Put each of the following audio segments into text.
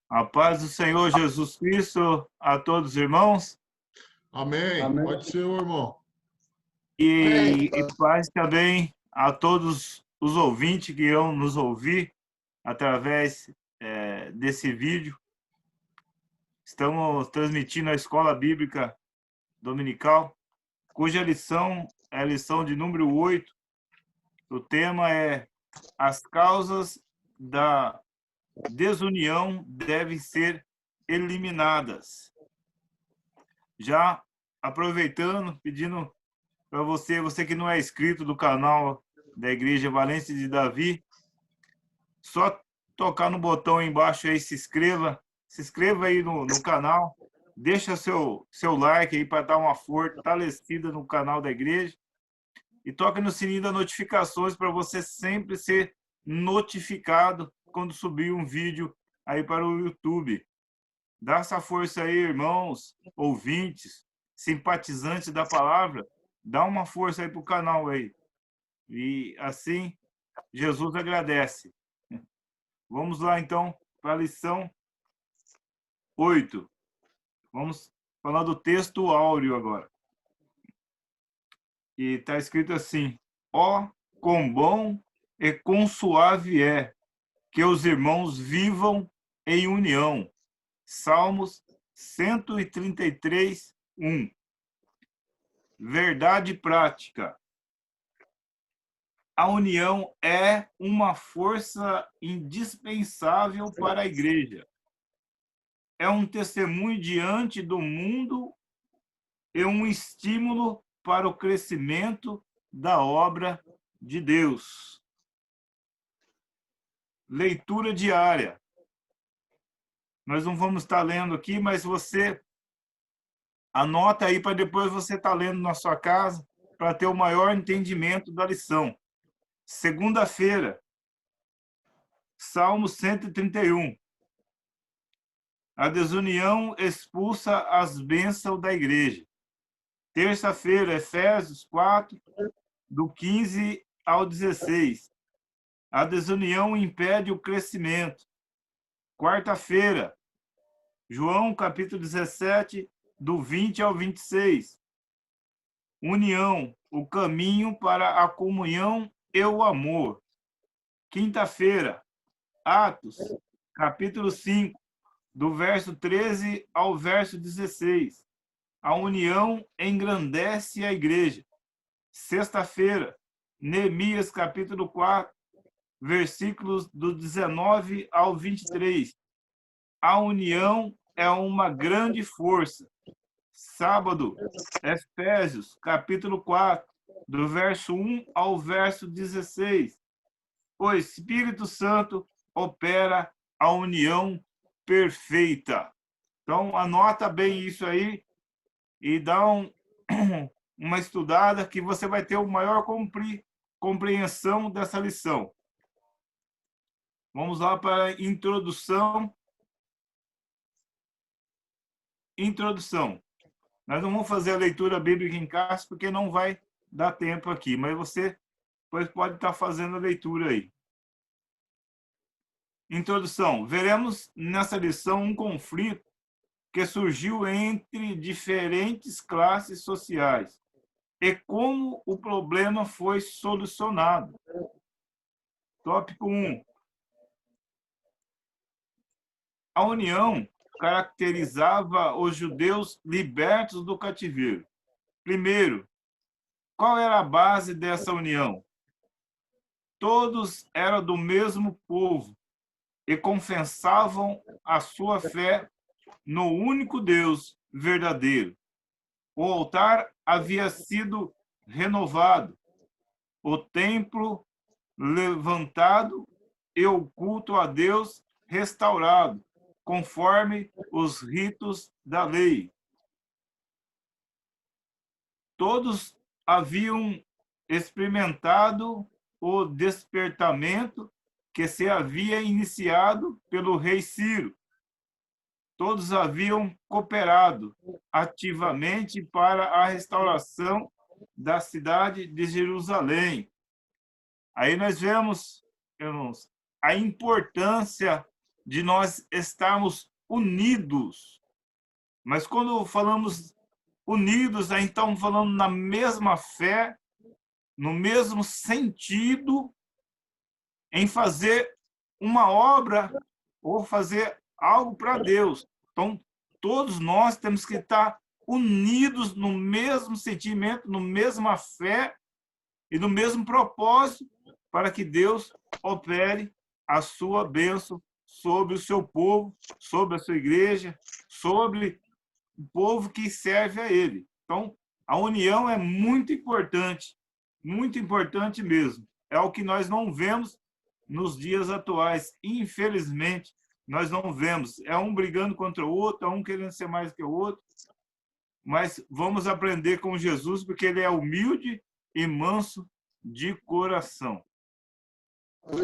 A paz do Senhor Jesus Cristo a todos os irmãos Amém. Amém. Pode ser, irmão. e paz também a todos os ouvintes que irão nos ouvir através desse vídeo. Estamos transmitindo a Escola Bíblica Dominical, cuja lição é a lição de número 8. O tema é as causas da desunião devem ser eliminadas. Já aproveitando, pedindo para você que não é inscrito do canal da Igreja Valência de Davi, só tocar no botão aí embaixo aí, se inscreva aí no canal, deixa seu like aí para dar uma fortalecida no canal da igreja e toca no sininho das notificações para você sempre ser notificado quando subir um vídeo aí para o YouTube. Dá essa força aí, irmãos, ouvintes, simpatizantes da palavra, dá uma força aí para o canal aí. E assim, Jesus agradece. Vamos lá, então, para a lição 8. Vamos falar do texto áureo agora. E está escrito assim: ó, quão bom e quão suave é que os irmãos vivam em união. Salmos 133, 1. Verdade prática. A união é uma força indispensável para a igreja. É um testemunho diante do mundo e um estímulo para o crescimento da obra de Deus. Leitura diária. Nós não vamos estar lendo aqui, mas você anota aí para depois você estar lendo na sua casa para ter o maior entendimento da lição. Segunda-feira, Salmo 131. A desunião expulsa as bênçãos da igreja. Terça-feira, Efésios 4, do 15 ao 16. A desunião impede o crescimento. Quarta-feira, João, capítulo 17, do 20 ao 26. União, o caminho para a comunhão e o amor. Quinta-feira, Atos, capítulo 5, do verso 13 ao verso 16. A união engrandece a igreja. Sexta-feira, Neemias, capítulo 4, versículos do 19 ao 23. A união é uma grande força. Sábado, Efésios, capítulo 4, do verso 1 ao verso 16. O Espírito Santo opera a união perfeita. Então, anota bem isso aí e dá uma estudada que você vai ter uma maior compreensão dessa lição. Vamos lá para a introdução. Introdução. Nós não vamos fazer a leitura bíblica em casa porque não vai dar tempo aqui, mas você pode estar fazendo a leitura aí. Introdução. Veremos nessa lição um conflito que surgiu entre diferentes classes sociais e como o problema foi solucionado. Tópico 1. A união caracterizava os judeus libertos do cativeiro. Primeiro, qual era a base dessa união? Todos eram do mesmo povo e confessavam a sua fé no único Deus verdadeiro. O altar havia sido renovado, o templo levantado e o culto a Deus restaurado, conforme os ritos da lei. Todos haviam experimentado o despertamento que se havia iniciado pelo rei Ciro. Todos haviam cooperado ativamente para a restauração da cidade de Jerusalém. Aí nós vemos, irmãos, a importância de nós estarmos unidos. Mas quando falamos unidos, aí estamos falando na mesma fé, no mesmo sentido, em fazer uma obra ou fazer algo para Deus. Então, todos nós temos que estar unidos no mesmo sentimento, na mesma fé e no mesmo propósito para que Deus opere a sua bênção sobre o seu povo, sobre a sua igreja, sobre o povo que serve a Ele. Então, a união é muito importante mesmo. É o que nós não vemos nos dias atuais. Infelizmente, nós não vemos. É um brigando contra o outro, é um querendo ser mais que o outro. Mas vamos aprender com Jesus, porque ele é humilde e manso de coração.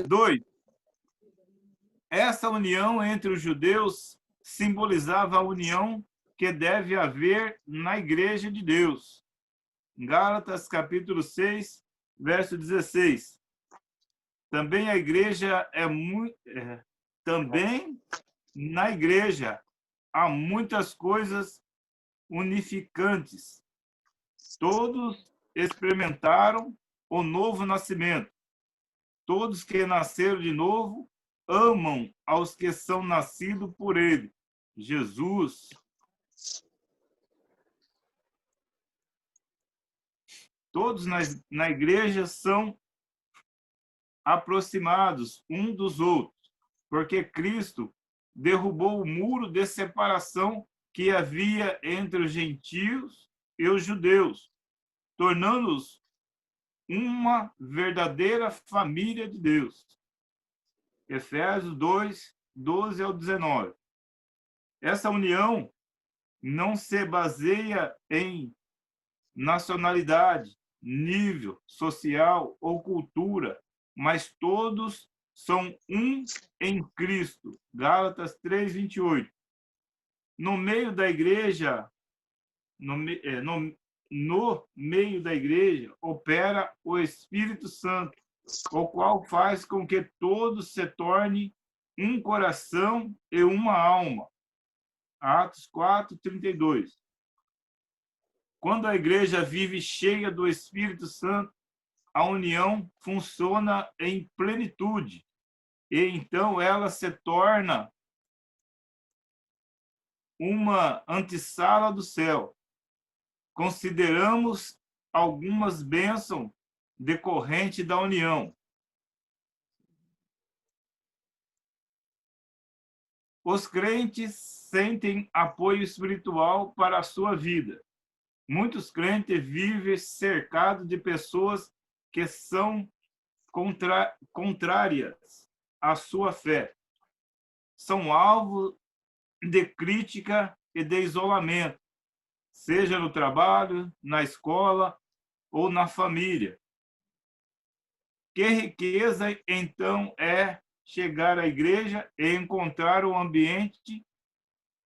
2. Essa união entre os judeus simbolizava a união que deve haver na Igreja de Deus. Gálatas, capítulo 6, verso 16. Também a igreja também na igreja há muitas coisas unificantes. Todos experimentaram o novo nascimento. Todos que nasceram de novo amam aos que são nascidos por ele. Jesus. Todos na igreja são aproximados um dos outros, porque Cristo derrubou o muro de separação que havia entre os gentios e os judeus, tornando-os uma verdadeira família de Deus. Efésios 2, 12 ao 19. Essa união não se baseia em nacionalidade, nível social ou cultura, mas todos são um em Cristo. Gálatas 3, 28. No meio da igreja, no meio da igreja, opera o Espírito Santo, o qual faz com que todos se tornem um coração e uma alma. Atos 4, 32. Quando a igreja vive cheia do Espírito Santo, a união funciona em plenitude, e então ela se torna uma antessala do céu. Consideramos algumas bênçãos decorrentes da união. Os crentes sentem apoio espiritual para a sua vida. Muitos crentes vivem cercados de pessoas que são contrárias à sua fé. São alvo de crítica e de isolamento, seja no trabalho, na escola ou na família. Que riqueza, então, é chegar à igreja e encontrar um ambiente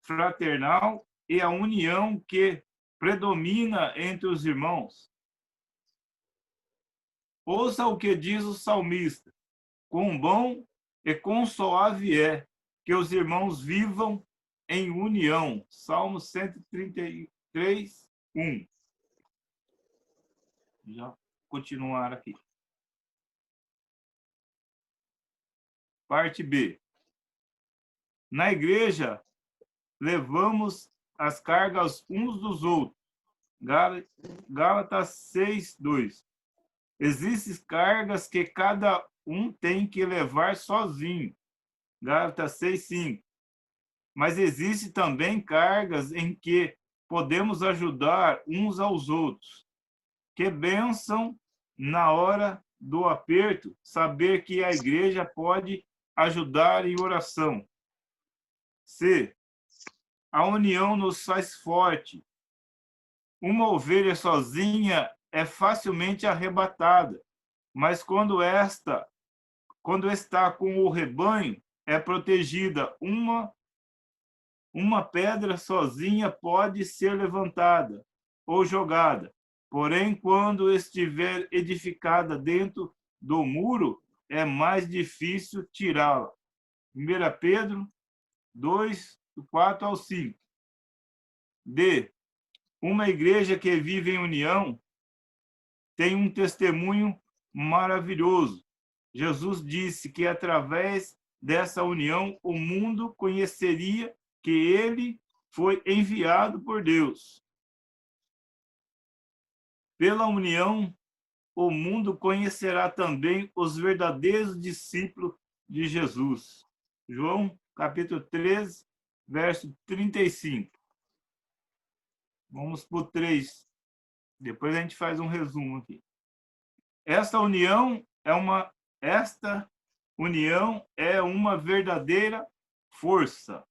fraternal e a união que predomina entre os irmãos. Ouça o que diz o salmista: quão bom e quão suave é que os irmãos vivam em união. Salmo 133, 1. Já continuar aqui. Parte B. Na igreja, levamos as cargas uns dos outros. Gálatas 6, 2. Existem cargas que cada um tem que levar sozinho. Gálatas 6, 5. Mas existem também cargas em que podemos ajudar uns aos outros. Que bênção na hora do aperto saber que a igreja pode ajudar em oração. C. A união nos faz forte. Uma ovelha sozinha é facilmente arrebatada, mas quando está com o rebanho, é protegida. Uma pedra sozinha pode ser levantada ou jogada, porém, quando estiver edificada dentro do muro, é mais difícil tirá-la. 1 Pedro 2, do 4 ao 5. D. Uma igreja que vive em união tem um testemunho maravilhoso. Jesus disse que através dessa união o mundo conheceria que ele foi enviado por Deus. Pela união, o mundo conhecerá também os verdadeiros discípulos de Jesus. João, capítulo 13, verso 35. Vamos para o 3. Depois a gente faz um resumo aqui. Esta união é uma verdadeira força.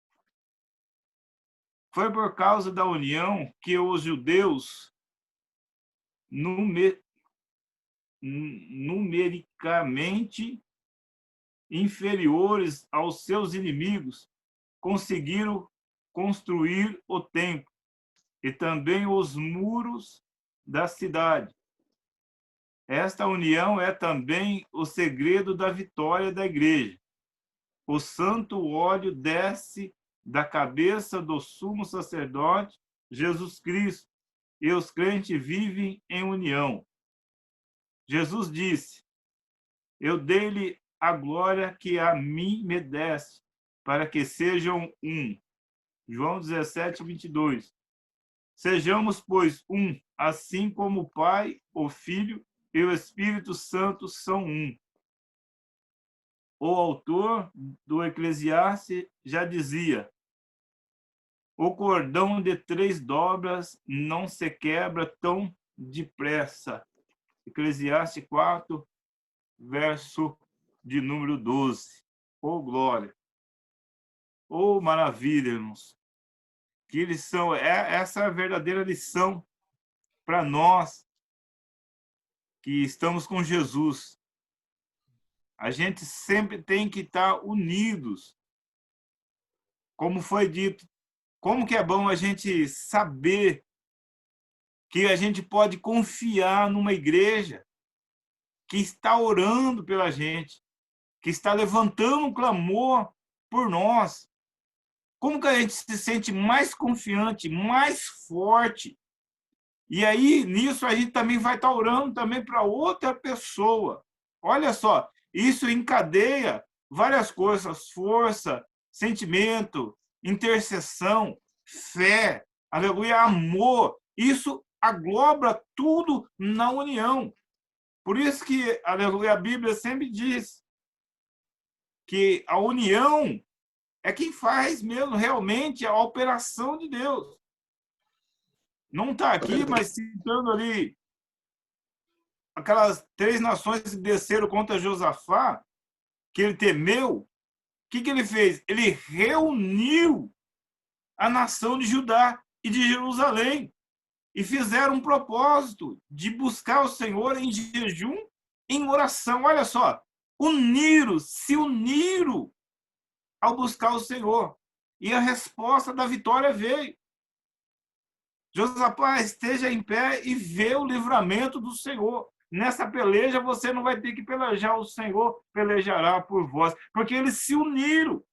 Foi por causa da união que os judeus, numericamente inferiores aos seus inimigos, conseguiram construir o templo e também os muros da cidade. Esta união é também o segredo da vitória da igreja. O santo óleo desce da cabeça do sumo sacerdote, Jesus Cristo, e os crentes vivem em união. Jesus disse: eu dei-lhe a glória que a mim me deste, para que sejam um. João 17, 22. Sejamos, pois, um, assim como o Pai, o Filho e o Espírito Santo são um. O autor do Eclesiastes já dizia: o cordão de 3 dobras não se quebra tão depressa. Eclesiastes 4, verso de número 12. Oh, glória! Oh, maravilha, irmãos! Que lição! Essa é a verdadeira lição para nós que estamos com Jesus. A gente sempre tem que estar unidos. Como foi dito, como que é bom a gente saber que a gente pode confiar numa igreja que está orando pela gente, que está levantando um clamor por nós. Como que a gente se sente mais confiante, mais forte? E aí, nisso, a gente também vai estar orando também para outra pessoa. Olha só, isso encadeia várias coisas: força, sentimento, intercessão, fé, aleluia, amor. Isso agloba tudo na união. Por isso que, aleluia, a Bíblia sempre diz que a união é quem faz mesmo realmente a operação de Deus. Não está aqui, mas citando ali aquelas 3 nações que desceram contra Josafá, que ele temeu. O que ele fez? Ele reuniu a nação de Judá e de Jerusalém e fizeram um propósito de buscar o Senhor em jejum, em oração. Olha só, se uniram ao buscar o Senhor. E a resposta da vitória veio. Josafá, esteja em pé e vê o livramento do Senhor. Nessa peleja, você não vai ter que pelejar, o Senhor pelejará por vós. Porque eles se uniram.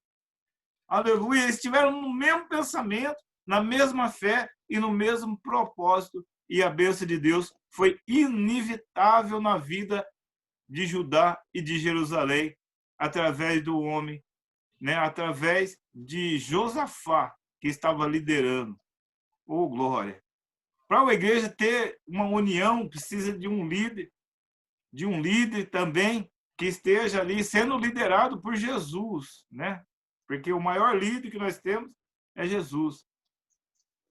Aleluia, eles estiveram no mesmo pensamento, na mesma fé e no mesmo propósito. E a bênção de Deus foi inevitável na vida de Judá e de Jerusalém, através do homem, né? Através de Josafá, que estava liderando. Oh, glória! Para a igreja ter uma união, precisa de um líder também que esteja ali sendo liderado por Jesus, né? Porque o maior líder que nós temos é Jesus.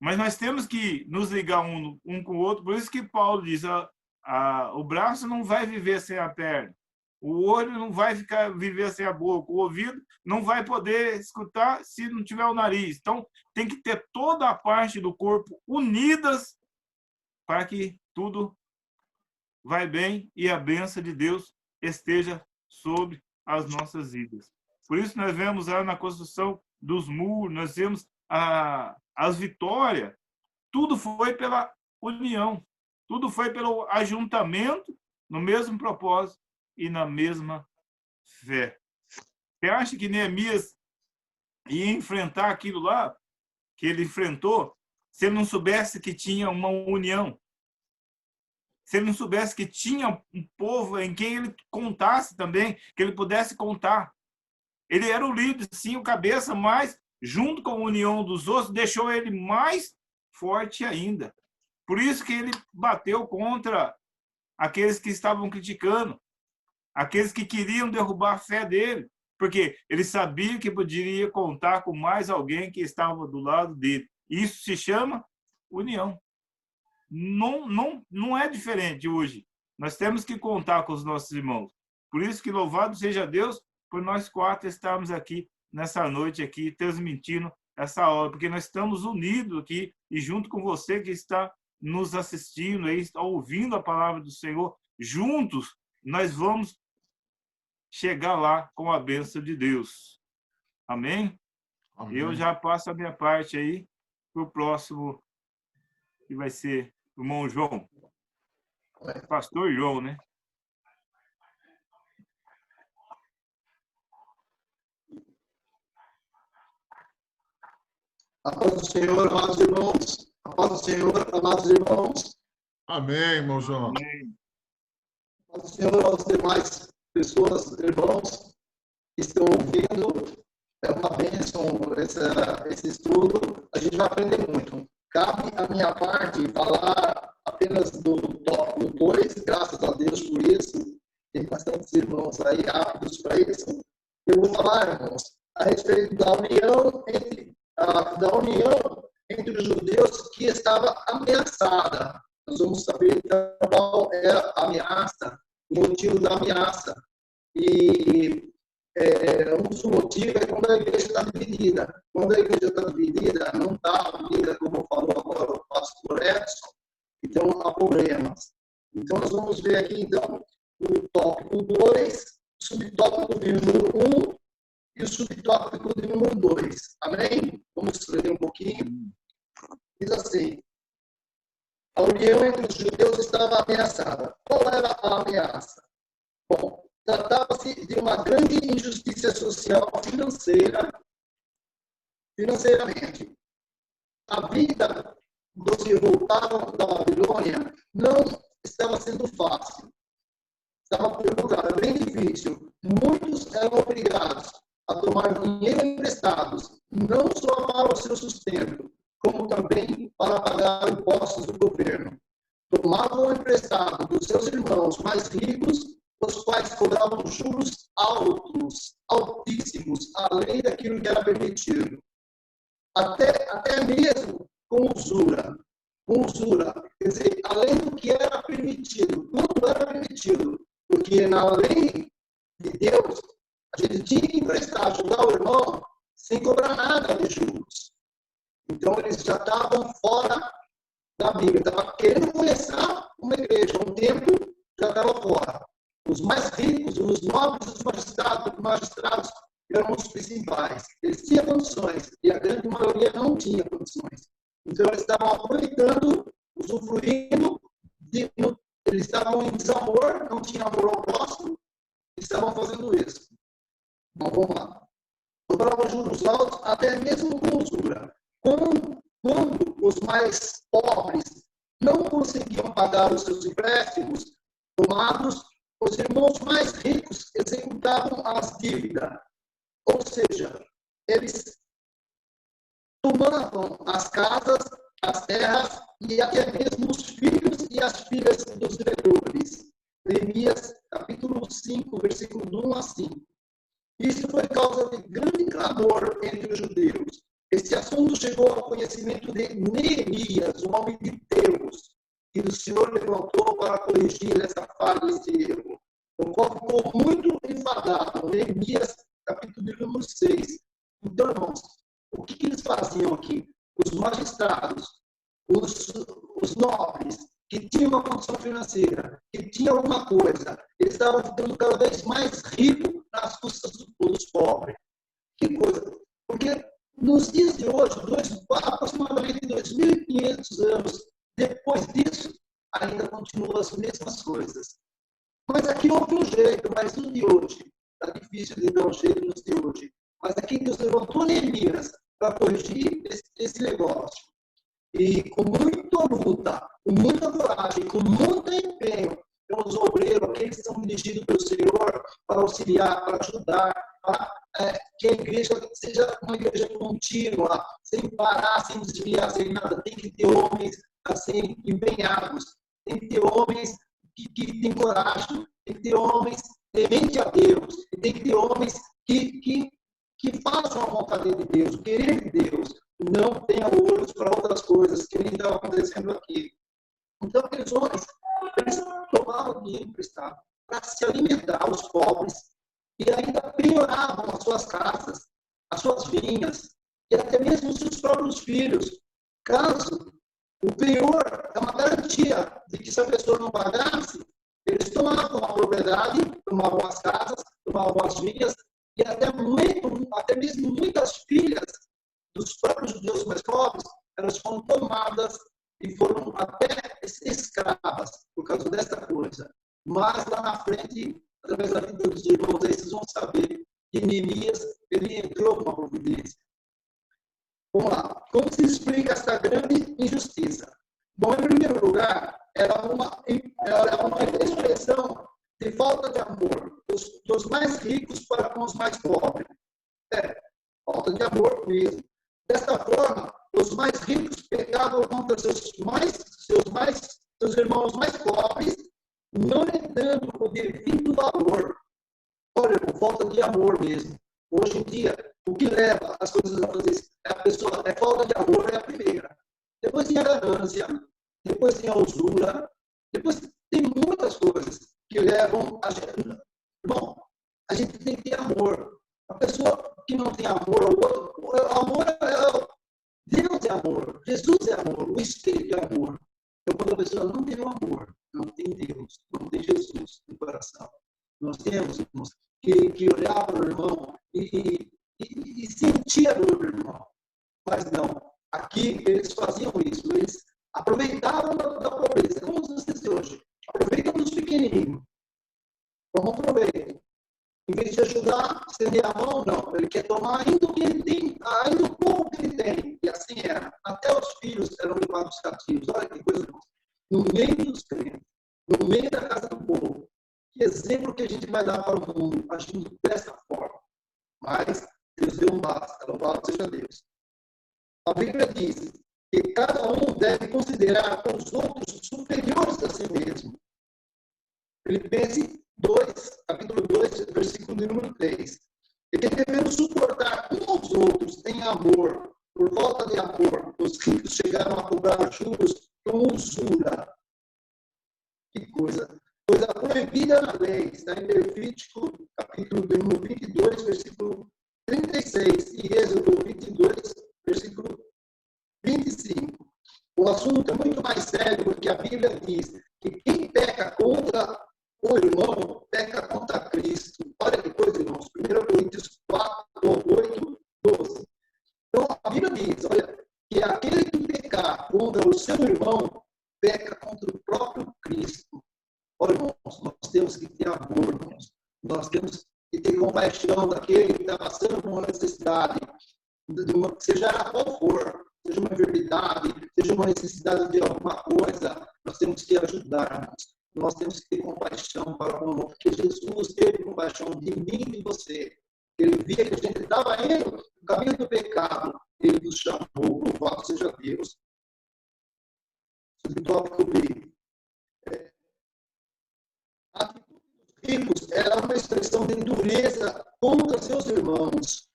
Mas nós temos que nos ligar um com o outro, por isso que Paulo diz: o braço não vai viver sem a perna, o olho não vai viver sem a boca, o ouvido não vai poder escutar se não tiver o nariz. Então, tem que ter toda a parte do corpo unidas para que tudo vai bem e a bênção de Deus esteja sobre as nossas vidas. Por isso nós vemos lá na construção dos muros, nós vemos as vitórias, tudo foi pela união, tudo foi pelo ajuntamento no mesmo propósito e na mesma fé. Você acha que Neemias ia enfrentar aquilo lá que ele enfrentou se ele não soubesse que tinha uma união? Se ele não soubesse que tinha um povo em quem ele contasse também, que ele pudesse contar. Ele era o líder, sim, o cabeça, mas junto com a união dos outros, deixou ele mais forte ainda. Por isso que ele bateu contra aqueles que estavam criticando, aqueles que queriam derrubar a fé dele, porque ele sabia que poderia contar com mais alguém que estava do lado dele. Isso se chama união. Não é diferente hoje. Nós temos que contar com os nossos irmãos. Por isso que louvado seja Deus por nós quatro estarmos aqui nessa noite aqui transmitindo essa aula, porque nós estamos unidos aqui e junto com você que está nos assistindo aí, está ouvindo a palavra do Senhor, juntos nós vamos chegar lá com a bênção de Deus. Amém? Amém. Eu já passo a minha parte aí para o próximo, que vai ser o irmão João. Pastor João, né? A paz do Senhor, amados irmãos. A paz do Senhor, amados irmãos. Amém, irmão João. Amém. A paz do Senhor aos demais pessoas, irmãos, que estão ouvindo. É uma bênção esse estudo. A gente vai aprender muito. Cabe a minha parte falar apenas do tópico 2, graças a Deus por isso. Tem bastantes irmãos aí aptos para isso. Eu vou falar, irmãos, a respeito da união entre os judeus que estava ameaçada. Nós vamos saber então, qual era a ameaça, o motivo da ameaça. E um dos motivos é quando a igreja está dividida. Quando a igreja está dividida, não está unida, como falou agora o pastor Edson, então há problemas. Então nós vamos ver aqui então o tópico 2, o subtópico de número 1, e o subtópico de número 2. Amém? Vamos escrever um pouquinho. Diz assim: a união entre os judeus estava ameaçada. Qual era a ameaça? Bom, tratava-se de uma grande injustiça social financeiramente. A vida dos que voltavam da Babilônia não estava sendo fácil. Estava complicado, bem difícil. Muitos eram obrigados a tomar dinheiro emprestados, não só para o seu sustento, como também para pagar impostos do governo. Tomavam emprestado dos seus irmãos mais ricos, os quais cobravam juros altíssimos, além daquilo que era permitido. Até mesmo com usura. Quer dizer, além do que era permitido, tudo era permitido, porque na lei de Deus, a gente tinha que emprestar, ajudar o irmão, sem cobrar nada de juros. Então, eles já estavam fora da Bíblia. Estavam querendo começar uma igreja, um templo, já estava fora. Os mais ricos, os nobres, os magistrados eram os principais. Eles tinham condições, e a grande maioria não tinha condições. Então, eles estavam aproveitando, usufruindo, eles estavam em desamor, não tinham amor ao próximo, estavam fazendo isso. Então, vamos lá. Cobravam juros altos, até mesmo com usura. Quando os mais pobres não conseguiam pagar os seus empréstimos tomados, os irmãos mais ricos executavam as dívidas. Ou seja, eles tomavam as casas, as terras e até mesmo os filhos e as filhas dos devedores. Neemias, capítulo 5, versículo 1 a 5. Isso foi causa de grande clamor entre os judeus. Esse assunto chegou ao conhecimento de Neemias, um homem de Deus, e o Senhor levantou para corrigir essa falha, esse erro. O qual ficou muito enfadado. Neemias, capítulo número 6. Então, irmãos, o que eles faziam aqui? Os magistrados, os nobres, que tinham uma condição financeira, que tinham alguma coisa, eles estavam ficando cada vez mais ricos nas custas dos pobres. Que coisa! Porque nos dias de hoje, aproximadamente 2.500 anos depois disso, ainda continuam as mesmas coisas. Mas aqui houve um jeito, mas no de hoje, está difícil de dar um jeito nos de hoje. Mas aqui Deus levantou Neemias para corrigir esse negócio. E com muita luta, com muita coragem, com muito empenho, os obreiros, aqueles que são dirigidos pelo Senhor, para auxiliar, para ajudar, para que a igreja seja uma igreja contínua, sem parar, sem desviar, sem nada. Tem que ter homens assim, empenhados, tem que ter homens que têm coragem, tem que ter homens temente a Deus, e tem que ter homens que façam a vontade de Deus, o querer de Deus, não tenham olhos para outras coisas que nem estava acontecendo aqui. Então, aqueles homens, eles tomavam dinheiro emprestado para se alimentar, os pobres, e ainda penhoravam as suas casas, as suas vinhas, e até mesmo os seus próprios filhos. Caso o penhor é uma garantia de que se a pessoa não pagasse, eles tomavam a propriedade, tomavam as casas, tomavam as vinhas, e até mesmo muitas filhas dos próprios judeus mais pobres, elas foram tomadas e foram até escravas por causa dessa coisa. Mas lá na frente, através da vida dos irmãos, aí vocês vão saber que Neemias, ele entrou com uma providência. Vamos lá. Como se explica essa grande injustiça? Bom, em primeiro lugar, era uma expressão de falta de amor dos mais ricos para com os mais pobres. Falta de amor mesmo. Desta forma, os mais ricos pecavam contra seus irmãos mais pobres, não lhe dando o devido valor. Olha, por falta de amor mesmo. Hoje em dia, o que leva as coisas a fazer isso? Falta de amor, é a primeira. Depois tem a ganância, depois tem a usura, depois tem muitas coisas que levam a gente. Bom, a gente tem que ter amor. A pessoa que não tem amor ao outro, amor Deus é amor, Jesus é amor, o Espírito é amor. Então, quando a pessoa não tem o amor, não tem Deus, não tem Jesus no coração. Nós temos, irmãos, que olhar para o irmão e sentir a dor do irmão. Mas não, aqui eles faziam isso, eles aproveitavam da pobreza, como vocês dizem hoje, aproveitam dos pequenininhos. Vamos aproveitar. Em vez de ajudar, estender a mão, não. Ele quer tomar ainda o que ele tem, ainda o pouco que ele tem. E assim era. Até os filhos eram levados cativos. Olha que coisa. No meio dos crentes, no meio da casa do povo. Que exemplo que a gente vai dar para o mundo, agindo dessa forma. Mas Deus deu um basta. Louvado seja Deus. A Bíblia diz que cada um deve considerar os outros superiores a si mesmo. Filipenses 2, capítulo 2, versículo de número 3. E que devemos suportar uns aos outros em amor. Por falta de amor, os ricos chegaram a cobrar juros com usura. Que coisa! Coisa proibida na lei. Está em Levítico, capítulo de número 22, versículo 36. E Êxodo 22, versículo 25. O assunto é muito mais sério, porque a Bíblia diz que quem peca contra o irmão peca contra Cristo. Olha que coisa, irmãos. 1 Coríntios 4, 8, 12. Então, a Bíblia diz, olha, que aquele que pecar contra o seu irmão peca contra o próprio Cristo. Olha, irmãos, nós temos que ter amor, irmãos. Nós temos que ter compaixão daquele que está passando por uma necessidade, seja ela qual for, seja uma enfermidade, seja uma necessidade de alguma coisa, nós temos que ajudar, irmãos. Nós temos que ter compaixão para o irmão, porque Jesus teve compaixão de mim e de você. Ele via que a gente estava indo no caminho do pecado. Ele nos chamou, louvado seja Deus. O tópico B. A atitude dos ricos era uma expressão de dureza contra seus irmãos.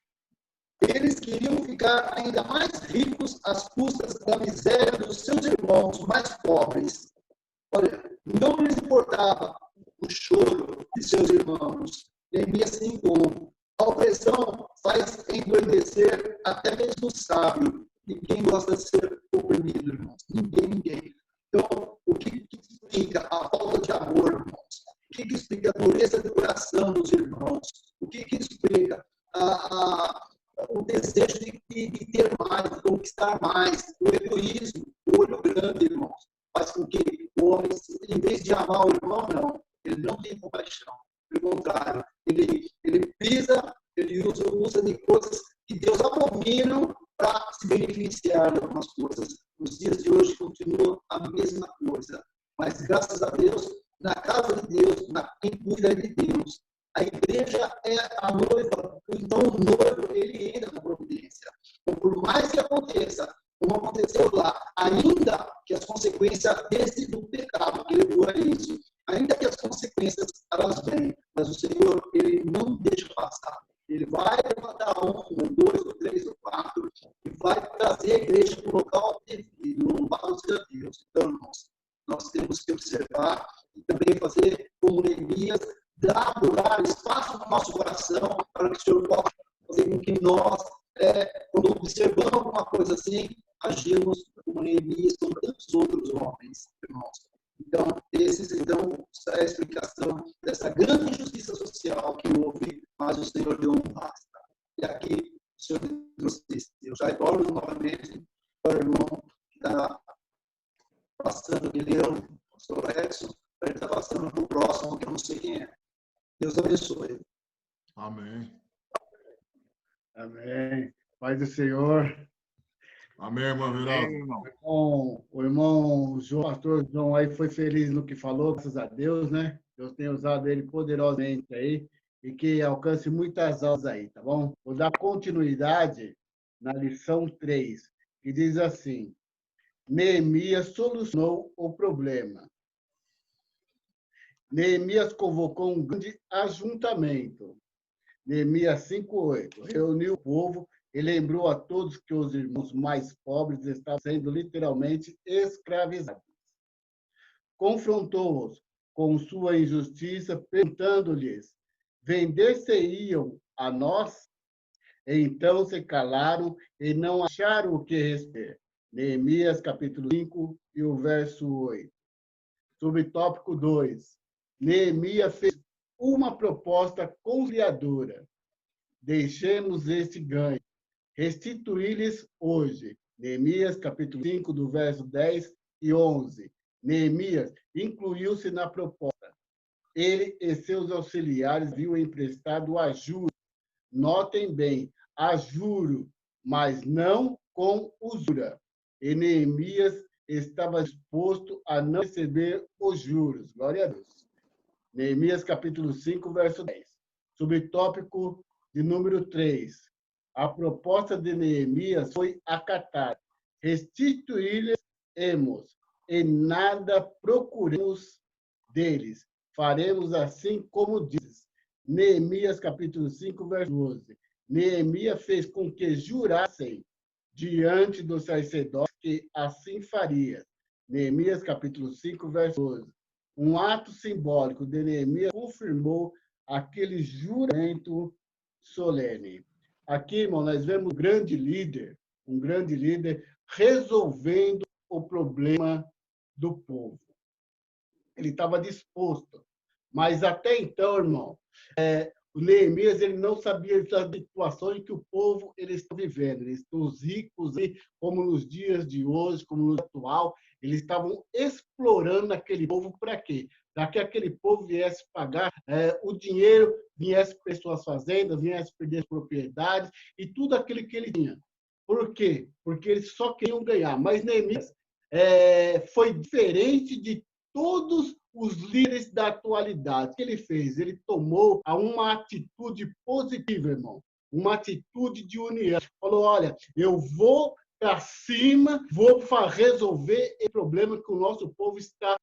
Eles queriam ficar ainda mais ricos às custas da miséria dos seus irmãos mais pobres. Olha, não lhes importava o choro de seus irmãos. Neemias 5:1. A opressão faz endoidecer até mesmo o sábio. Ninguém gosta de ser oprimido, irmãos. Ninguém. Então, o que explica a falta de amor, irmãos? O que explica a dureza do coração dos irmãos? O que explica o desejo de ter mais, de conquistar mais? O egoísmo, o olho grande, irmãos, faz com que o homem, em vez de amar o irmão, não. Ele não tem compaixão. Pelo contrário, ele ele usa de coisas que Deus abomina para se beneficiar de algumas coisas. Nos dias de hoje continua a mesma coisa. Mas, graças a Deus, na casa de Deus, quem cuida de Deus, a igreja é a noiva, então o noivo, ele entra na providência. Então, por mais que aconteça, como aconteceu lá, ainda que as consequências do pecado que levou a isso, ainda que as consequências elas vêm, mas o Senhor, ele não deixa passar. Ele vai levantar um, dois, ou três, ou quatro, e vai trazer a igreja para o local devido, louvado seja Deus. Então, nós temos que observar e também fazer como Neemias, dar lugar, espaço no nosso coração, para que o Senhor possa fazer com que nós, quando observamos alguma coisa assim, agimos como Neemias, como tantos outros homens, irmãos. Então, essa é a explicação dessa grande injustiça social que houve, mas o Senhor deu um basta. E aqui, o Senhor nos disse, eu já retorno novamente para o irmão que está passando, que leu o pastor Edson, para ele estar passando para o próximo, que eu não sei quem é. Deus abençoe. Amém. Amém. Pai do Senhor. Amém, irmão Virado. irmão. O irmão João, pastor João aí foi feliz no que falou, graças a Deus, né? Deus tem usado ele poderosamente aí e que alcance muitas almas aí, tá bom? Vou dar continuidade na lição 3, que diz assim: Neemias solucionou o problema. Neemias convocou um grande ajuntamento. Neemias 5:8. Reuniu o povo e lembrou a todos que os irmãos mais pobres estavam sendo literalmente escravizados. Confrontou-os com sua injustiça, perguntando-lhes: vender-se-iam a nós? Então se calaram e não acharam o que responder. Neemias, capítulo 5, e o verso 8. Subtópico 2. Neemias fez uma proposta conciliadora. Deixemos este ganho. Restituí-lhes hoje. Neemias, capítulo 5, do verso 10 e 11. Neemias incluiu-se na proposta. Ele e seus auxiliares viu emprestado a juros. Notem bem, a juro, mas não com usura. E Neemias estava disposto a não receber os juros. Glória a Deus. Neemias, capítulo 5, verso 10. Subtópico de número 3. A proposta de Neemias foi acatada. Restituí-lhes-emos, e nada procuremos deles. Faremos assim como diz. Neemias, capítulo 5, verso 12. Neemias fez com que jurassem diante dos sacerdotes que assim faria. Neemias, capítulo 5, verso 12. Um ato simbólico de Neemias confirmou aquele juramento solene. Aqui, irmão, nós vemos um grande líder resolvendo o problema do povo. Ele estava disposto. Mas até então, irmão, o Neemias ele não sabia das situações que o povo ele está vivendo. Os ricos, como nos dias de hoje, como no atual, eles estavam explorando aquele povo para quê? Para que aquele povo viesse pagar o dinheiro, viesse para suas fazendas, viesse perder as propriedades e tudo aquilo que ele tinha. Por quê? Porque eles só queriam ganhar. Mas Neemias foi diferente de todos os líderes da atualidade. O que ele fez? Ele tomou uma atitude positiva, irmão. Uma atitude de união. Falou, olha, eu vou para cima, vou resolver o problema que o nosso povo está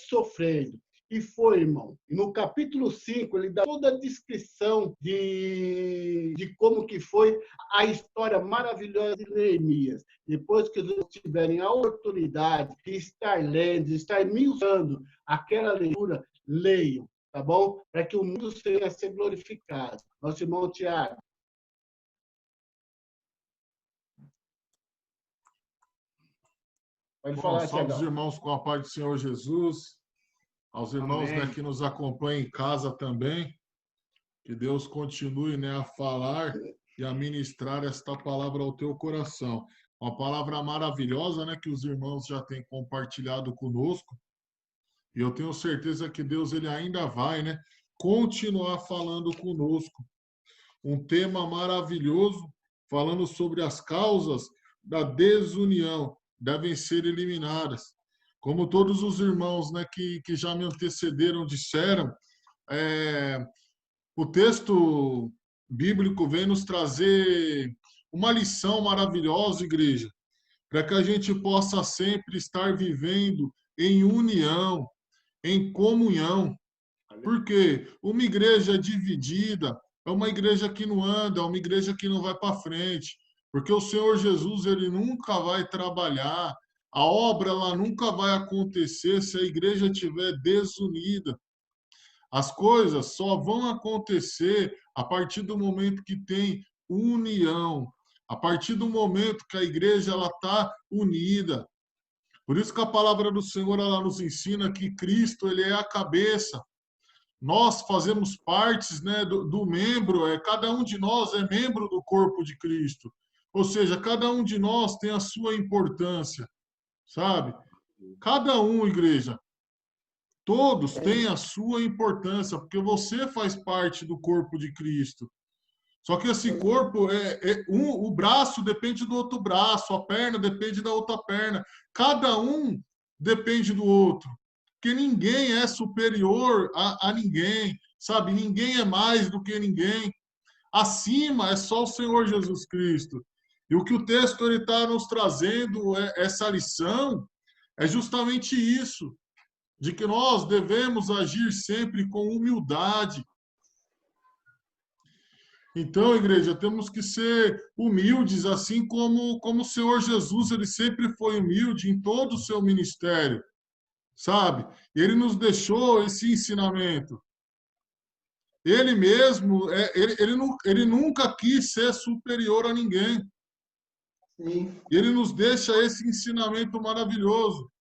sofrendo. E foi, irmão. No capítulo 5, ele dá toda a descrição de como que foi a história maravilhosa de Neemias. Depois que eles tiverem a oportunidade de estar lendo, de estar usando aquela leitura, leiam, tá bom? Para que o mundo seja ser glorificado. Nosso irmão Tiago. Pode falar, Salve Tiago. os irmãos com a paz do Senhor Jesus. Aos irmãos, né, que nos acompanham em casa também. Que Deus continue, né, a falar e a ministrar esta palavra ao teu coração. Uma palavra maravilhosa, né, que os irmãos já têm compartilhado conosco. E eu tenho certeza que Deus ele ainda vai, né, continuar falando conosco. um tema maravilhoso, falando sobre as causas da desunião, devem ser eliminadas. Como todos os irmãos, né, que já me antecederam disseram, o texto bíblico vem nos trazer uma lição maravilhosa, igreja, para que a gente possa sempre estar vivendo em união, em comunhão. Porque uma igreja dividida é uma igreja que não anda, é uma igreja que não vai para frente. Porque o Senhor Jesus, ele nunca vai trabalhar, a obra ela nunca vai acontecer se a igreja estiver desunida. As coisas só vão acontecer a partir do momento que tem união, a partir do momento que a igreja ela está unida. Por isso que a palavra do Senhor ela nos ensina que Cristo ele é a cabeça. Nós fazemos partes, né, do membro, cada um de nós é membro do corpo de Cristo. Ou seja, cada um de nós tem a sua importância, sabe? Cada um, igreja, todos têm a sua importância, porque você faz parte do corpo de Cristo. Só que esse corpo, o braço depende do outro braço, a perna depende da outra perna. Cada um depende do outro. Porque ninguém é superior a ninguém, sabe? Ninguém é mais do que ninguém. Acima é só o Senhor Jesus Cristo. E o que o texto está nos trazendo, essa lição, é justamente isso, de que nós devemos agir sempre com humildade. Então, igreja, temos que ser humildes, assim como o Senhor Jesus, ele sempre foi humilde em todo o seu ministério. Sabe? Ele nos deixou esse ensinamento. Ele mesmo, ele nunca quis ser superior a ninguém. Sim. Ele nos deixa esse ensinamento maravilhoso.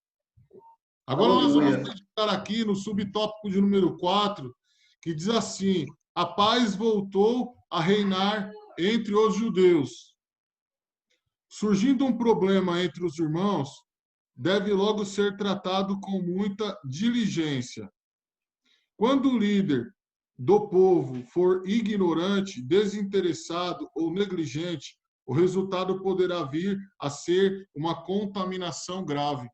Agora nós vamos meditar aqui no subtópico de número 4, que diz assim: a paz voltou a reinar entre os judeus. Surgindo um problema entre os irmãos, deve logo ser tratado com muita diligência. Quando o líder do povo for ignorante, desinteressado ou negligente, o resultado poderá vir a ser uma contaminação grave.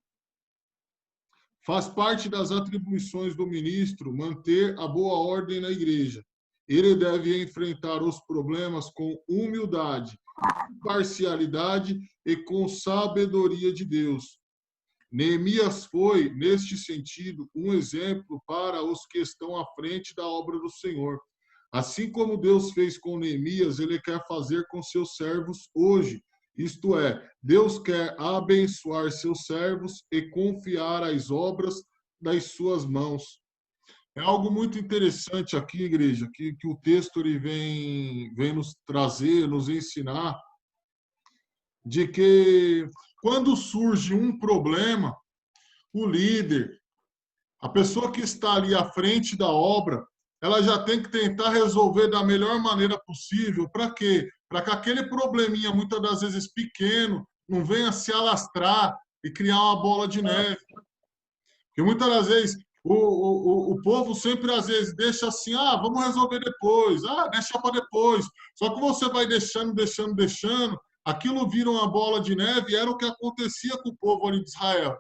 Faz parte das atribuições do ministro manter a boa ordem na igreja. Ele deve enfrentar os problemas com humildade, imparcialidade e com sabedoria de Deus. Neemias foi, neste sentido, um exemplo para os que estão à frente da obra do Senhor. Assim como Deus fez com Neemias, ele quer fazer com seus servos hoje. Isto é, Deus quer abençoar seus servos e confiar as obras das suas mãos. É algo muito interessante aqui, igreja, que o texto ele vem nos trazer, nos ensinar, de que quando surge um problema, o líder, a pessoa que está ali à frente da obra, ela já tem que tentar resolver da melhor maneira possível. Para quê? Para que aquele probleminha, muitas das vezes pequeno, não venha se alastrar e criar uma bola de neve. Porque muitas das vezes o povo sempre às vezes deixa assim, vamos resolver depois, deixa para depois. Só que você vai deixando, aquilo vira uma bola de neve, era o que acontecia com o povo ali de Israel.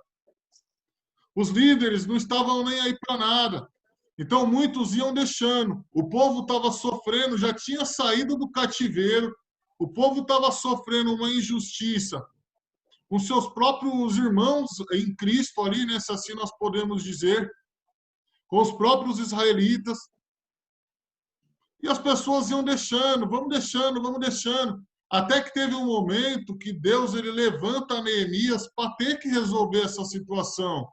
Os líderes não estavam nem aí para nada. Então muitos iam deixando. O povo estava sofrendo, já tinha saído do cativeiro, o povo estava sofrendo uma injustiça com seus próprios irmãos em Cristo ali, né, se assim nós podemos dizer, com os próprios israelitas. E as pessoas iam deixando, vamos deixando. Até que teve um momento que Deus ele levanta Neemias para ter que resolver essa situação.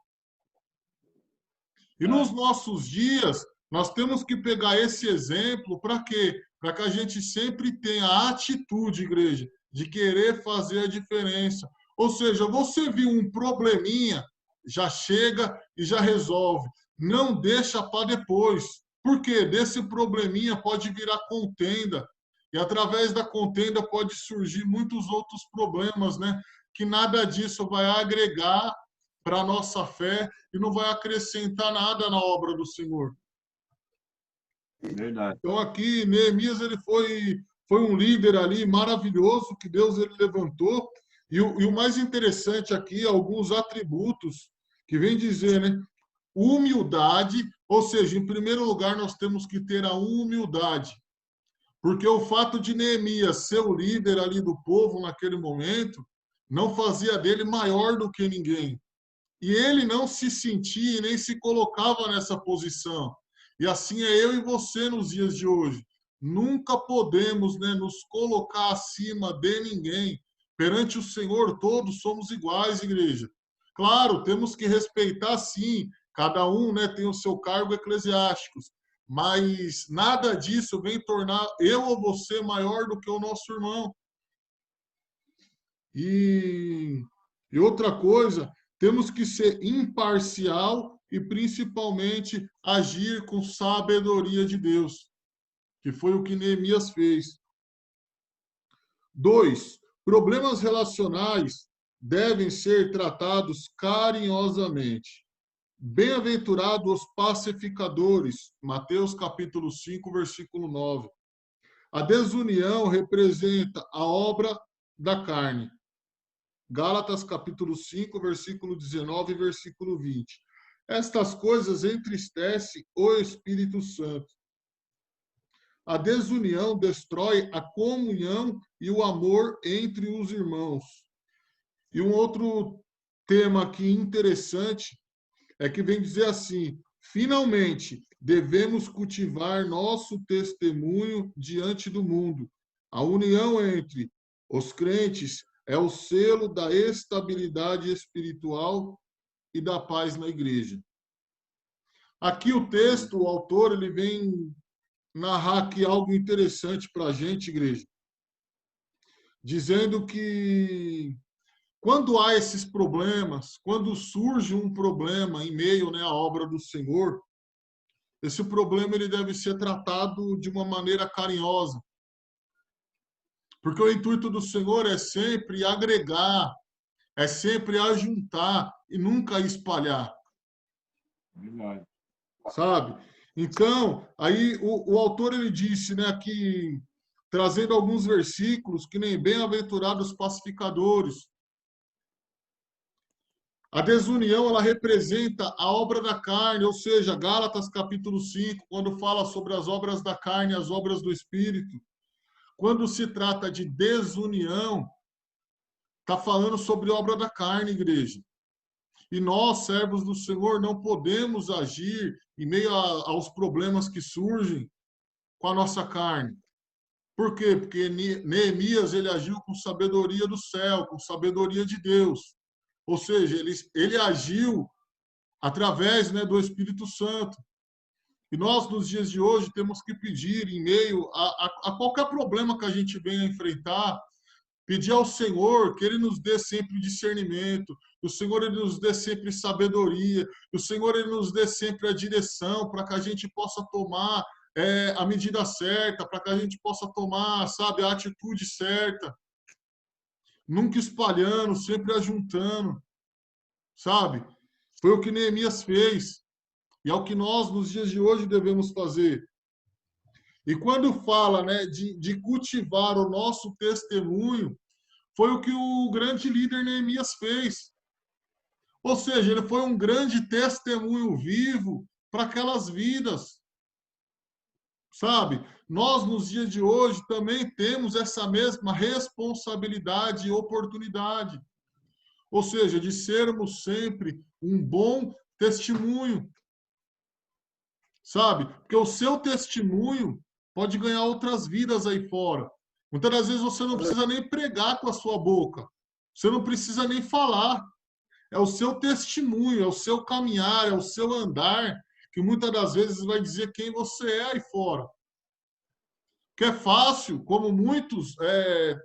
E nos nossos dias, nós temos que pegar esse exemplo para quê? Para que a gente sempre tenha a atitude, igreja, de querer fazer a diferença. Ou seja, você viu um probleminha, já chega e já resolve. Não deixa para depois. Por quê? Desse probleminha pode virar contenda. E através da contenda pode surgir muitos outros problemas, né? Que nada disso vai agregar para a nossa fé e não vai acrescentar nada na obra do Senhor. Verdade. Então aqui, Neemias ele foi foi um líder ali maravilhoso que Deus ele levantou. E o mais interessante aqui, alguns atributos que vem dizer, né? Humildade, ou seja, em primeiro lugar, nós temos que ter a humildade. Porque o fato de Neemias ser o líder ali do povo naquele momento não fazia dele maior do que ninguém. E ele não se sentia nem se colocava nessa posição. E assim é eu e você nos dias de hoje. Nunca podemos, né, nos colocar acima de ninguém. Perante o Senhor, todos somos iguais, igreja. Claro, temos que respeitar, sim. Cada um, né, tem o seu cargo eclesiástico. Mas nada disso vem tornar eu ou você maior do que o nosso irmão. E outra coisa, temos que ser imparcial e principalmente agir com sabedoria de Deus, que foi o que Neemias fez. 2, problemas relacionais devem ser tratados carinhosamente. Bem-aventurados os pacificadores, Mateus capítulo 5, versículo 9. A desunião representa a obra da carne. Gálatas capítulo 5, versículo 19 e versículo 20. Estas coisas entristecem o Espírito Santo. A desunião destrói a comunhão e o amor entre os irmãos. E um outro tema aqui interessante é que vem dizer assim: finalmente, devemos cultivar nosso testemunho diante do mundo. A união entre os crentes é o selo da estabilidade espiritual e da paz na igreja. Aqui o texto, o autor, ele vem narrar aqui algo interessante para a gente, igreja, dizendo que quando há esses problemas, quando surge um problema em meio, né, à obra do Senhor, esse problema ele deve ser tratado de uma maneira carinhosa. Porque o intuito do Senhor é sempre agregar, é sempre ajuntar e nunca espalhar. Verdade. Sabe? Então, aí o autor ele disse, né, aqui, trazendo alguns versículos, que nem bem-aventurados pacificadores. A desunião, ela representa a obra da carne, ou seja, Gálatas capítulo 5, quando fala sobre as obras da carne, as obras do Espírito. Quando se trata de desunião, está falando sobre obra da carne, igreja. E nós, servos do Senhor, não podemos agir em meio aos problemas que surgem com a nossa carne. Por quê? Porque Neemias ele agiu com sabedoria do céu, com sabedoria de Deus. Ou seja, ele agiu através, né, do Espírito Santo. E nós, nos dias de hoje, temos que pedir, em meio a qualquer problema que a gente venha enfrentar, pedir ao Senhor que Ele nos dê sempre discernimento, que o Senhor Ele nos dê sempre sabedoria, que o Senhor Ele nos dê sempre a direção para que a gente possa tomar a medida certa, para que a gente possa tomar, sabe, a atitude certa. Nunca espalhando, sempre ajuntando, sabe? Foi o que Neemias fez. E é o que nós, nos dias de hoje, devemos fazer. E quando fala, né, de cultivar o nosso testemunho, foi o que o grande líder Neemias fez. Ou seja, ele foi um grande testemunho vivo para aquelas vidas. Sabe? Nós, nos dias de hoje, também temos essa mesma responsabilidade e oportunidade. Ou seja, de sermos sempre um bom testemunho. Sabe? Porque o seu testemunho pode ganhar outras vidas aí fora. Muitas das vezes você não precisa nem pregar com a sua boca. Você não precisa nem falar. É o seu testemunho, é o seu caminhar, é o seu andar, que muitas das vezes vai dizer quem você é aí fora. Que é fácil, como muitos